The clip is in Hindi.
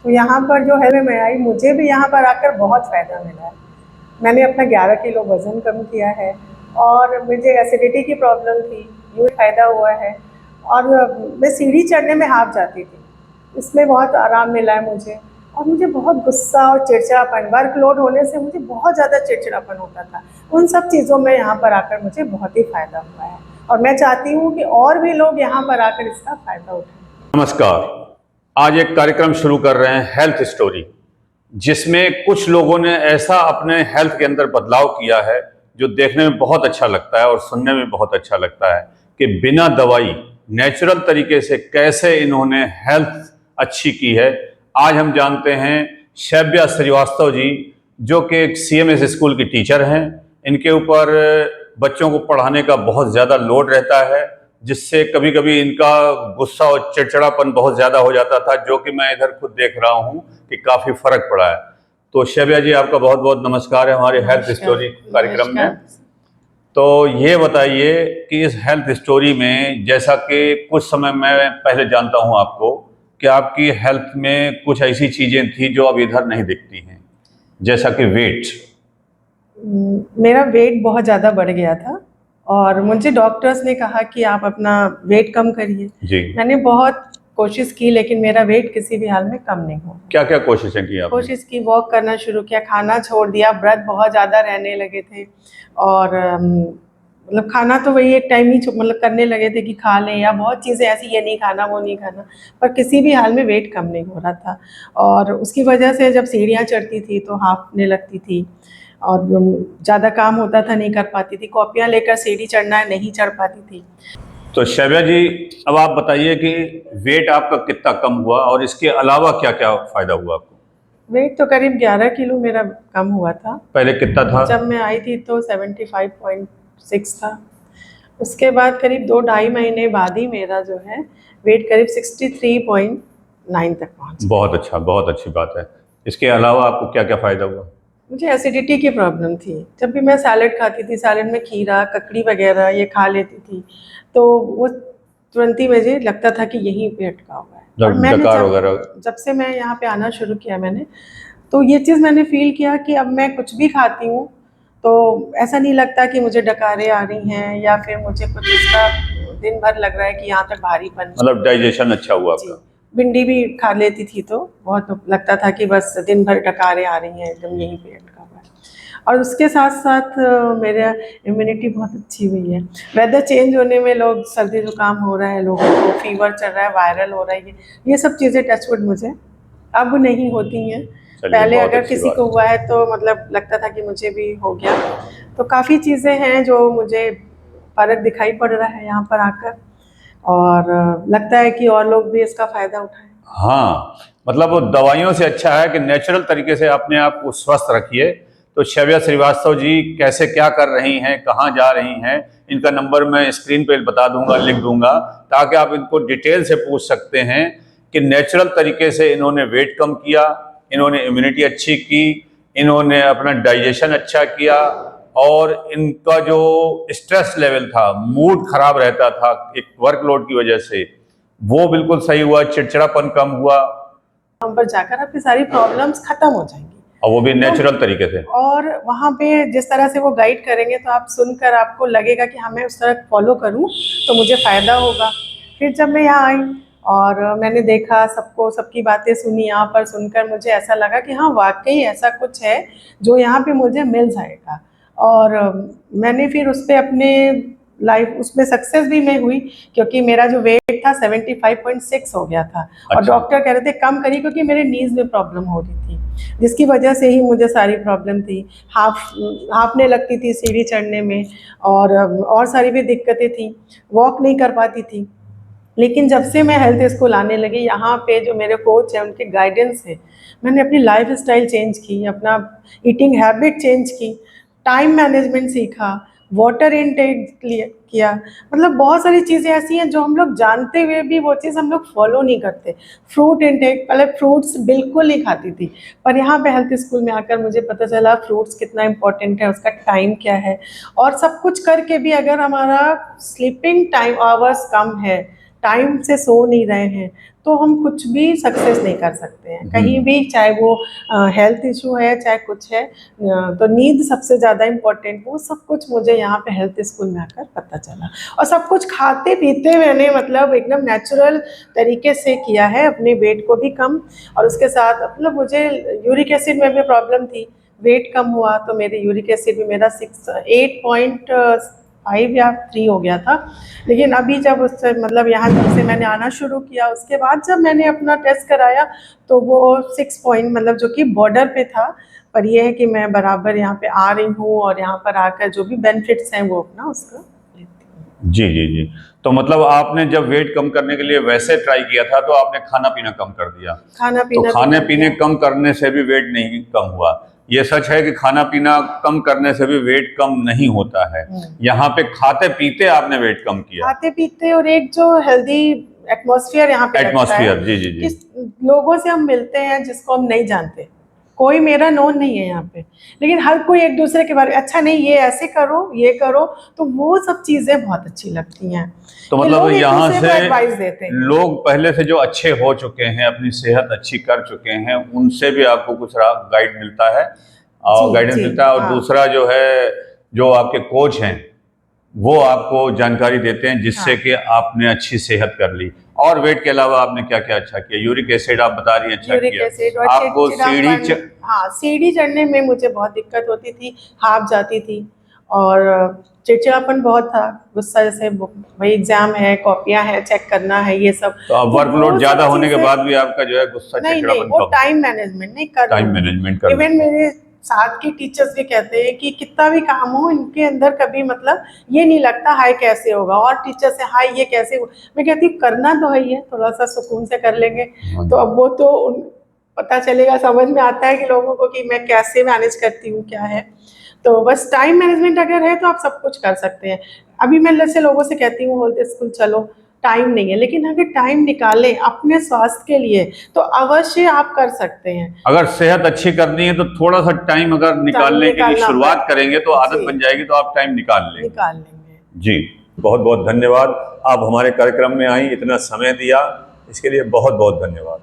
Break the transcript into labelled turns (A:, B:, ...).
A: तो यहाँ पर जो है मैं आई, मुझे भी यहाँ पर आकर बहुत फ़ायदा मिला है। मैंने अपना 11 किलो वज़न कम किया है और मुझे एसिडिटी की प्रॉब्लम थी, ये फ़ायदा हुआ है। और मैं सीढ़ी चढ़ने में हाफ जाती थी, इसमें बहुत आराम मिला है मुझे। और मुझे बहुत गुस्सा और चिड़चिड़ापन, वर्कलोड होने से मुझे बहुत ज़्यादा चिड़चिड़ापन होता था। उन सब चीज़ों में यहाँ पर आकर मुझे बहुत ही फ़ायदा हुआ है और मैं चाहती हूँ कि और भी लोग यहाँ पर आकर इसका फ़ायदा उठाएं।
B: नमस्कार। आज एक कार्यक्रम शुरू कर रहे हैं हेल्थ स्टोरी, जिसमें कुछ लोगों ने ऐसा अपने हेल्थ के अंदर बदलाव किया है जो देखने में बहुत अच्छा लगता है और सुनने में बहुत अच्छा लगता है कि बिना दवाई नेचुरल तरीके से कैसे इन्होंने हेल्थ अच्छी की है। आज हम जानते हैं शैव्या श्रीवास्तव जी, जो कि एक CMS स्कूल की टीचर हैं। इनके ऊपर बच्चों को पढ़ाने का बहुत ज़्यादा लोड रहता है, जिससे कभी कभी इनका गुस्सा और चिड़चिड़ापन बहुत ज़्यादा हो जाता था, जो कि मैं इधर खुद देख रहा हूँ कि काफ़ी फर्क पड़ा है। तो शैव्या जी, आपका बहुत बहुत नमस्कार है हमारे हेल्थ स्टोरी कार्यक्रम में। तो ये बताइए कि इस हेल्थ स्टोरी में, जैसा कि कुछ समय मैं पहले जानता हूँ आपको, कि आपकी हेल्थ में कुछ ऐसी चीज़ें थी जो अब इधर नहीं दिखती हैं, जैसा कि वेट।
A: मेरा वेट बहुत ज़्यादा बढ़ गया था और मुझे डॉक्टर्स ने कहा कि आप अपना वेट कम करिए।
B: जी।
A: मैंने बहुत कोशिश की लेकिन मेरा वेट किसी भी हाल में कम नहीं हुआ।
B: क्या क्या कोशिशें की आपने?
A: कोशिश की, वॉक करना शुरू किया, खाना छोड़ दिया, व्रत बहुत ज़्यादा रहने लगे थे और मतलब खाना तो वही एक टाइम ही मतलब करने लगे थे कि खा लें, या बहुत चीज़ें ऐसी, ये नहीं खाना वो नहीं खाना, पर किसी भी हाल में वेट कम नहीं हो रहा था। और उसकी वजह से जब सीढ़ियाँ चढ़ती थी तो हाँफने लगती थी और ज़्यादा काम होता था, नहीं कर पाती थी, कॉपियाँ लेकर सीढ़ी चढ़ना है, नहीं चढ़ पाती थी।
B: तो शैव्या जी, अब आप बताइए कि वेट आपका कितना कम हुआ और इसके अलावा क्या क्या फायदा हुआ आपको?
A: वेट तो करीब 11 किलो मेरा कम हुआ था।
B: पहले कितना था?
A: जब मैं आई थी तो 75.6 था। उसके बाद करीब 2-2.5 महीने बाद ही मेरा जो है वेट करीब 63.9 तक पहुँच गया।
B: बहुत अच्छा, बहुत अच्छी बात है। इसके अलावा आपको क्या क्या फायदा हुआ?
A: मुझे एसिडिटी की प्रॉब्लम थी। जब भी मैं सैलेड खाती थी, सैलेड में खीरा, ककड़ी वगैरह ये खा लेती थी, तो वो तुरंत ही मुझे लगता था कि यहीं पे अटका हुआ है। और मैंने
B: डकार वगैरह?
A: जब से मैं यहाँ पे आना शुरू किया मैंने, तो ये चीज़ मैंने फ़ील किया कि अब मैं कुछ भी खाती हूँ तो ऐसा नहीं लगता कि मुझे डकारें आ रही हैं या फिर मुझे कुछ इसका दिन भर लग रहा है कि यहाँ तक भारीपन।
B: मतलब डाइजेशन अच्छा हुआ
A: जी,
B: आपका?
A: भिंडी भी खा लेती थी तो बहुत लगता था कि बस दिन भर डकारें आ रही हैं, एकदम यहीं पे अटका हुआ है। और उसके साथ-साथ मेरा इम्यूनिटी बहुत अच्छी हुई है। वेदर चेंज होने में लोग सर्दी जुकाम हो रहा है, लोगों को फीवर चल रहा है, वायरल हो रहा है, ये सब चीज़ें टच वुड मुझे अब नहीं होती हैं।
B: चलिए,
A: पहले
B: बहुत
A: अगर
B: अच्छी
A: किसी
B: बात
A: को
B: है।
A: हुआ है तो मतलब लगता था कि मुझे भी हो गया। तो काफ़ी चीज़ें हैं जो मुझे फ़र्क दिखाई पड़ रहा है यहाँ पर आकर और लगता है कि और लोग भी इसका फ़ायदा उठाएँ।
B: हाँ, मतलब वो दवाइयों से अच्छा है कि नेचुरल तरीके से अपने आप को स्वस्थ रखिए। तो शैव्या श्रीवास्तव जी कैसे क्या कर रही हैं, कहाँ जा रही हैं, इनका नंबर मैं स्क्रीन पे बता दूंगा, लिख दूंगा, ताकि आप इनको डिटेल से पूछ सकते हैं कि नेचुरल तरीके से इन्होंने वेट कम किया, इन्होंने इम्यूनिटी अच्छी की, इन्होंने अपना डाइजेशन अच्छा किया, और इनका जो स्ट्रेस लेवल था, मूड खराब रहता था एक वर्कलोड की वजह से, वो बिल्कुल सही हुआ, चिड़चिड़ापन कम हुआ,
A: वहाँ पर जाकर आपकी सारी प्रॉब्लम्स खत्म हो जाएंगी
B: और वो भी
A: तो,
B: नेचुरल तरीके से।
A: और वहाँ पे जिस तरह से वो गाइड करेंगे तो आप सुनकर आपको लगेगा कि हाँ मैं उस तरह फॉलो करूँ तो मुझे फ़ायदा होगा। फिर जब मैं यहाँ आई और मैंने देखा सबको, सबकी बातें सुनी, यहाँ पर सुनकर मुझे ऐसा लगा कि हाँ वाकई ऐसा कुछ है जो यहाँ पे मुझे मिल जाएगा। और मैंने फिर उस पर अपने लाइफ उसमें सक्सेस भी मैं हुई, क्योंकि मेरा जो वेट था 75.6 हो गया था। और
B: अच्छा।
A: डॉक्टर कह रहे थे कम करिए, क्योंकि मेरे नीज में प्रॉब्लम हो रही थी, जिसकी वजह से ही मुझे सारी प्रॉब्लम थी। हाँफने लगती थी सीढ़ी चढ़ने में और सारी भी दिक्कतें थी, वॉक नहीं कर पाती थी। लेकिन जब से मैं हेल्थ स्कूल आने लगी, यहाँ पे जो मेरे कोच हैं उनके गाइडेंस से मैंने अपनी लाइफ स्टाइल चेंज की, अपना ईटिंग हैबिट चेंज की, टाइम मैनेजमेंट सीखा, वाटर इनटेक किया। मतलब बहुत सारी चीज़ें ऐसी हैं जो हम लोग जानते हुए भी वो चीज़ हम लोग फॉलो नहीं करते। फ्रूट इनटेक, पहले फ्रूट्स बिल्कुल नहीं खाती थी, पर यहाँ पे हेल्थ स्कूल में आकर मुझे पता चला फ्रूट्स कितना इम्पोर्टेंट है, उसका टाइम क्या है। और सब कुछ करके भी अगर हमारा स्लीपिंग टाइम आवर्स कम है, टाइम से सो नहीं रहे हैं, तो हम कुछ भी सक्सेस नहीं कर सकते हैं कहीं भी, चाहे वो हेल्थ इशू है चाहे कुछ है। तो नींद सबसे ज़्यादा इम्पोर्टेंट, वो सब कुछ मुझे यहाँ पे हेल्थ स्कूल में आकर पता चला। और सब कुछ खाते पीते मैंने मतलब एकदम नेचुरल तरीके से किया है, अपने वेट को भी कम, और उसके साथ मतलब मुझे यूरिक एसिड में भी प्रॉब्लम थी, वेट कम हुआ तो मेरे यूरिक एसिड भी मेरा 8.5 या 3 हो गया था। लेकिन अभी जब उससे मतलब यहाँ जब से मैंने आना शुरू किया, उसके बाद जब मैंने अपना टेस्ट कराया तो वो 6 पॉइंट मतलब जो कि बॉर्डर पे था, पर यह है कि मैं बराबर यहाँ पे आ रही हूँ और यहाँ पर आकर जो भी बेनिफिट्स हैं वो अपना उसका लेती हूँ।
B: जी जी जी। तो मतलब आपने जब वेट कम करने के लिए वैसे ट्राई किया था तो आपने खाना पीना कम कर दिया,
A: खाना
B: तो
A: पीना भी
B: खाने
A: कर
B: पीने
A: दिया।
B: कम करने से भी वेट नहीं कम हुआ? ये सच है कि खाना पीना कम करने से भी वेट कम नहीं होता है? यहाँ पे खाते पीते आपने वेट कम किया?
A: खाते पीते और एक जो हेल्दी एटमॉस्फेयर यहाँ पे लगता है
B: एटमॉस्फेयर, जी जी जी।
A: कि लोगों से हम मिलते हैं जिसको हम नहीं जानते, कोई मेरा नोन नहीं है यहाँ पे, लेकिन हर कोई एक दूसरे के बारे में अच्छा नहीं ये ऐसे करो ये करो, तो वो सब चीज़ें बहुत अच्छी लगती हैं
B: तो
A: कि
B: मतलब
A: लोग एक
B: यहाँ
A: दूसरे को
B: से
A: एडवाइस देते हैं।
B: लोग पहले से जो अच्छे हो चुके हैं, अपनी सेहत अच्छी कर चुके हैं, उनसे भी आपको कुछ गाइड मिलता है
A: जी
B: और गाइडेंस
A: जी
B: मिलता है, और
A: हाँ
B: दूसरा जो है जो आपके कोच हैं वो आपको जानकारी देते हैं जिससे
A: हाँ।
B: कि आपने अच्छी सेहत कर ली। और वेट के अलावा आपने क्या क्या अच्छा किया? यूरिक एसिड आप बता रही हैं अच्छा
A: यूरिक
B: किया।
A: एसिड और
B: आपको
A: चिड़चिड़ापन, हाँ सीढ़ी चढ़ने में मुझे बहुत दिक्कत होती थी, हाफ जाती थी, और चिड़चिड़ापन बहुत था, गुस्सा जैसे भाई एग्जाम है कॉपियां हैं चेक करना है ये सब,
B: तो अब
A: तो
B: वर्कलोड
A: वो
B: ज्यादा
A: सब
B: होने के
A: चीजें
B: बाद भी आपका जो है गुस्सा
A: नहीं नहीं,
B: चिड़चिड़ापन
A: वो
B: कम?
A: टाइम मैनेजमेंट नहीं कर
B: टाइम
A: लूंगी।
B: मैनेजमेंट कर
A: इवन
B: लेते हैं।
A: मेरे साथ के टीचर्स भी कहते हैं कि कितना भी काम हो इनके अंदर कभी मतलब ये नहीं लगता हाय कैसे होगा, और टीचर से हाय ये कैसे हो, मैं कहती हूँ करना तो है ही है, थोड़ा सा सुकून से कर लेंगे। तो अब वो तो पता चलेगा, समझ में आता है कि लोगों को कि मैं कैसे मैनेज करती हूँ क्या है। तो बस टाइम मैनेजमेंट अगर है तो आप सब कुछ कर सकते हैं। अभी मैं जैसे लोगों से कहती हूँ बोलते स्कूल चलो, टाइम नहीं है, लेकिन अगर टाइम निकालें अपने स्वास्थ्य के लिए तो अवश्य आप कर सकते हैं।
B: अगर सेहत अच्छी करनी है तो थोड़ा सा टाइम अगर
A: टाइम
B: निकालने की
A: निकालना
B: शुरुआत करेंगे तो आदत
A: जी
B: बन जाएगी, तो आप टाइम निकाल लेंगे।
A: निकाल लेंगे।
B: जी, बहुत बहुत धन्यवाद। आप हमारे कार्यक्रम में आई, इतना समय दिया, इसके लिए बहुत बहुत धन्यवाद।